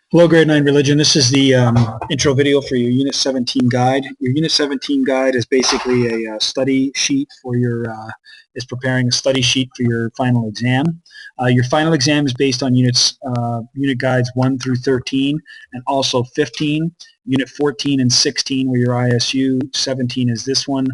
Hello, Grade 9 Religion. This is the intro video for your Unit 17 guide. Your Unit 17 guide is basically a study sheet for is preparing a study sheet for your final exam. Your final exam is based on unit guides 1 through 13 and also 15, Unit 14 and 16 were your ISU, 17 is this one,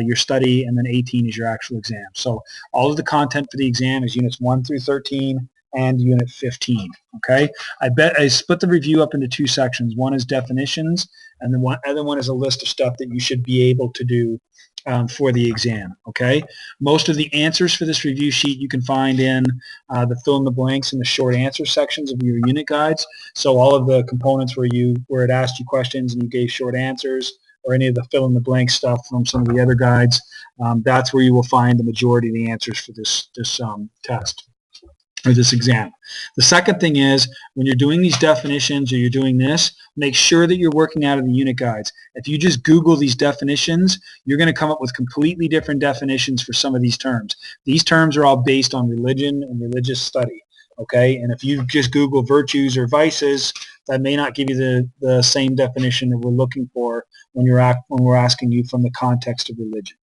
your study, and then 18 is your actual exam. So all of the content for the exam is Units 1 through 13 and Unit 15, okay? I split the review up into two sections. One is definitions, and the other one is a list of stuff that you should be able to do for the exam, okay? Most of the answers for this review sheet you can find in the fill in the blanks and the short answer sections of your unit guides. So all of the components where it asked you questions and you gave short answers, or any of the fill in the blank stuff from some of the other guides, that's where you will find the majority of the answers for this test, or this exam. The second thing is, when you're doing these definitions or you're doing this, make sure that you're working out of the unit guides. If you just Google these definitions, you're going to come up with completely different definitions for some of these terms. These terms are all based on religion and religious study, okay? And if you just Google virtues or vices, that may not give you the same definition that we're looking for when we're asking you from the context of religion.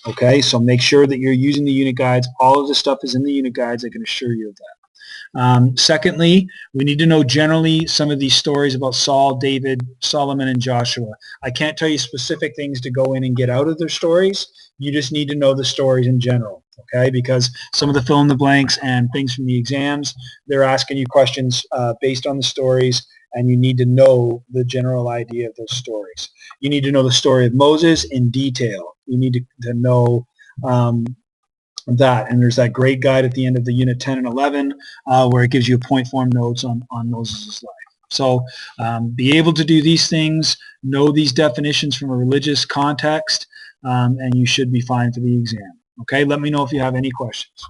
Okay, so make sure that you're using the unit guides. All of the stuff is in the unit guides. I can assure you of that. Secondly, we need to know generally some of these stories about Saul, David, Solomon, and Joshua. I can't tell you specific things to go in and get out of their stories. You just need to know the stories in general, okay? Because some of the fill in the blanks and things from the exams, they're asking you questions based on the stories, and you need to know the general idea of those stories. You need to know the story of Moses in detail. You need to know that. And there's that great guide at the end of the Unit 10 and 11 where it gives you point form notes on Moses' life. So be able to do these things, know these definitions from a religious context, and you should be fine for the exam. Okay, let me know if you have any questions.